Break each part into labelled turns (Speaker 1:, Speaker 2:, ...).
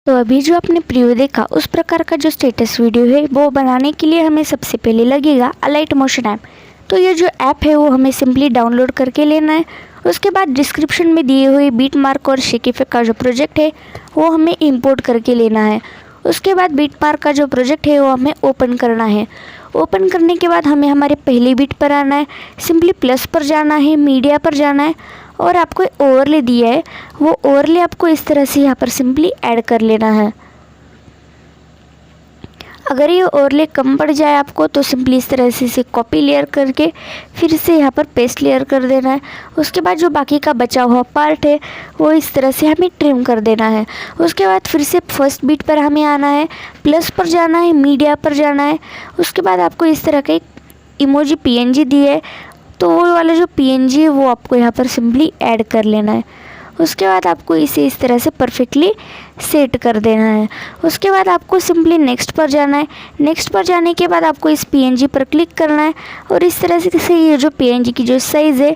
Speaker 1: तो अभी जो आपने प्रीव्यू देखा उस प्रकार का जो स्टेटस वीडियो है वो बनाने के लिए हमें सबसे पहले लगेगा अलाइट मोशन ऐप। तो ये जो ऐप है वो हमें सिंपली डाउनलोड करके लेना है। उसके बाद डिस्क्रिप्शन में दिए हुए बीटमार्क और शेकीफेक का जो प्रोजेक्ट है वो हमें इंपोर्ट करके लेना है। उसके बाद बीटमार्क का जो प्रोजेक्ट है वो हमें ओपन करना है। ओपन करने के बाद हमें हमारे पहले बीट पर आना है, सिंपली प्लस पर जाना है, मीडिया पर जाना है और आपको ओवरले दिया है वो ओवरले आपको इस तरह से यहाँ पर सिंपली ऐड कर लेना है। अगर ये ओवरले कम पड़ जाए आपको तो सिंपली इस तरह से इसे कॉपी लेयर करके फिर से यहाँ पर पेस्ट लेयर कर देना है। उसके बाद जो बाकी का बचा हुआ पार्ट है वो इस तरह से हमें ट्रिम कर देना है। उसके बाद फिर से फर्स्ट बीट पर हमें आना है, प्लस पर जाना है, मीडिया पर जाना है। उसके बाद आपको इस तरह का एक इमोजी पीएनजी दिया है तो वो वाला जो पीएनजी है वो आपको यहाँ पर सिंपली ऐड कर लेना है। उसके बाद आपको इसे इस तरह से परफेक्टली सेट कर देना है। उसके बाद आपको सिंपली नेक्स्ट पर जाना है। नेक्स्ट पर जाने के बाद आपको इस पीएनजी पर क्लिक करना है और इस तरह से ये जो पीएनजी की जो साइज़ है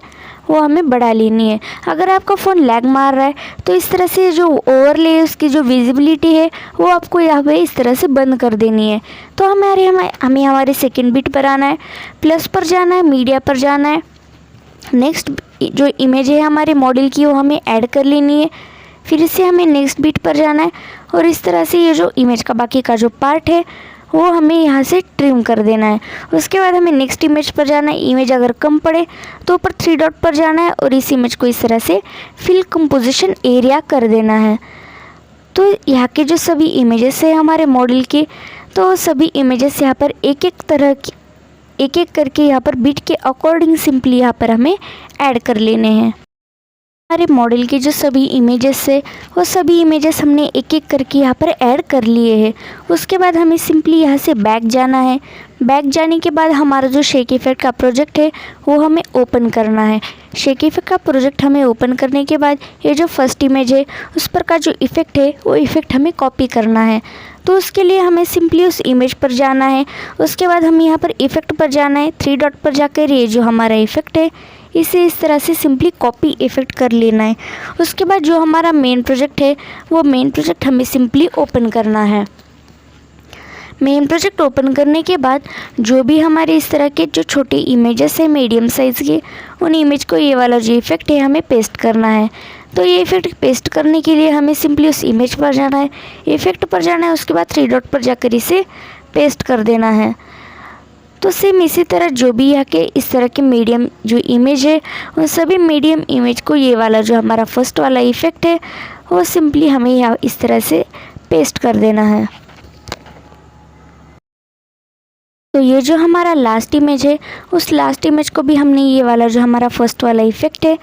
Speaker 1: वो हमें बढ़ा लेनी है। अगर आपका फ़ोन लैग मार रहा है तो इस तरह से जो ओवरले है उसकी जो विजिबिलिटी है वो आपको यहाँ पे इस तरह से बंद कर देनी है। तो हमें हमारे सेकंड बीट पर आना है, प्लस पर जाना है, मीडिया पर जाना है। नेक्स्ट जो इमेज है हमारे मॉडल की वो हमें ऐड कर लेनी है। फिर से हमें नेक्स्ट बीट पर जाना है और इस तरह से ये जो इमेज का बाकी का जो पार्ट है वो हमें यहाँ से ट्रिम कर देना है। उसके बाद हमें नेक्स्ट इमेज पर जाना है। इमेज अगर कम पड़े तो ऊपर 3 डॉट पर जाना है और इस इमेज को इस तरह से फिल कंपोजिशन एरिया कर देना है। तो यहाँ के जो सभी इमेजेस है हमारे मॉडल के, तो सभी इमेजेस यहाँ पर एक एक करके यहाँ पर बीट के अकॉर्डिंग सिंपली यहाँ पर हमें ऐड कर लेने हैं। हमारे मॉडल के जो सभी इमेजेस है वो सभी इमेजेस हमने एक एक करके यहाँ पर ऐड कर लिए हैं। उसके बाद हमें सिंपली यहाँ से बैक जाना है। बैक जाने के बाद हमारा जो शेकीफेक का प्रोजेक्ट है वो हमें ओपन करना है। शेकीफेक का प्रोजेक्ट हमें ओपन करने के बाद ये जो फर्स्ट इमेज है उस पर का जो इफ़ेक्ट है वो इफ़ेक्ट हमें कॉपी करना है। तो उसके लिए हमें सिंपली उस इमेज पर जाना है। उसके बाद हमें यहाँ पर इफ़ेक्ट पर जाना है। 3 डॉट पर जाकर ये जो हमारा इफ़ेक्ट है इसे इस तरह से सिंपली कॉपी इफ़ेक्ट कर लेना है। उसके बाद जो हमारा मेन प्रोजेक्ट है वो मेन प्रोजेक्ट हमें सिंपली ओपन करना है। मेन प्रोजेक्ट ओपन करने के बाद जो भी हमारे इस तरह के जो छोटे इमेजेस है मीडियम साइज़ के, उन इमेज को ये वाला जो इफ़ेक्ट है हमें पेस्ट करना है। तो ये इफ़ेक्ट पेस्ट करने के लिए हमें सिंपली उस इमेज पर जाना है, इफ़ेक्ट पर जाना है, उसके बाद 3 डॉट पर जाकर इसे पेस्ट कर देना है। तो सेम इसी तरह जो भी यहाँ के इस तरह के मीडियम जो इमेज है उन सभी मीडियम इमेज को ये वाला जो हमारा फर्स्ट वाला इफ़ेक्ट है वो सिंपली हमें यहाँ इस तरह से पेस्ट कर देना है। तो ये जो हमारा लास्ट इमेज है उस लास्ट इमेज को भी हमने ये वाला जो हमारा फर्स्ट वाला इफ़ेक्ट है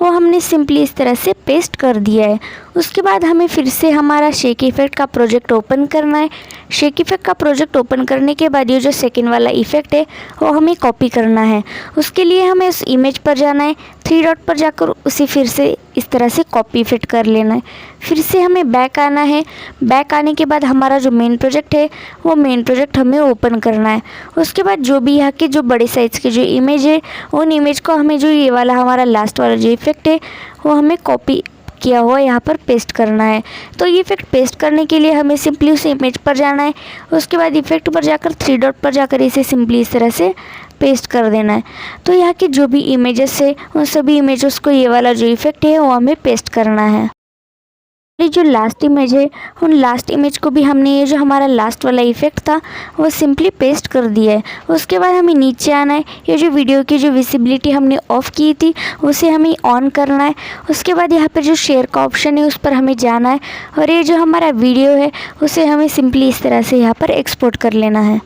Speaker 1: वो हमने सिंपली इस तरह से पेस्ट कर दिया है। उसके बाद हमें फिर से हमारा शेकीफेक का प्रोजेक्ट ओपन करना है। शेकीफेक का प्रोजेक्ट ओपन करने के बाद ये जो सेकंड वाला इफ़ेक्ट है वो हमें कॉपी करना है। उसके लिए हमें उस इमेज पर जाना है, 3 डॉट पर जाकर उसे फिर से इस तरह से कॉपी फिट कर लेना है। फिर से हमें बैक आना है। बैक आने के बाद हमारा जो मेन प्रोजेक्ट है वो मेन प्रोजेक्ट हमें ओपन करना है। उसके बाद जो भी यहाँ के जो बड़े साइज़ के जो इमेज है उन इमेज को हमें जो ये वाला हमारा लास्ट वाला जो इफ़ेक्ट है वो हमें कॉपी किया हुआ यहाँ पर पेस्ट करना है। तो ये इफ़ेक्ट पेस्ट करने के लिए हमें सिंपली उस इमेज पर जाना है। उसके बाद इफ़ेक्ट पर जाकर 3 डॉट पर जाकर इसे सिंपली इस तरह से पेस्ट कर देना है। तो यहाँ की जो भी इमेजेस है उन सभी इमेजेस को ये वाला जो इफ़ेक्ट है वो हमें पेस्ट करना है। ये जो लास्ट इमेज है उन लास्ट इमेज को भी हमने ये जो हमारा लास्ट वाला इफ़ेक्ट था वो सिंपली पेस्ट कर दिया है। उसके बाद हमें नीचे आना है। ये जो वीडियो की जो विजिबिलिटी हमने ऑफ़ की थी उसे हमें ऑन करना है। उसके बाद यहाँ पर जो शेयर का ऑप्शन है उस पर हमें जाना है और ये जो हमारा वीडियो है उसे हमें सिंपली इस तरह से यहाँ पर एक्सपोर्ट कर लेना है।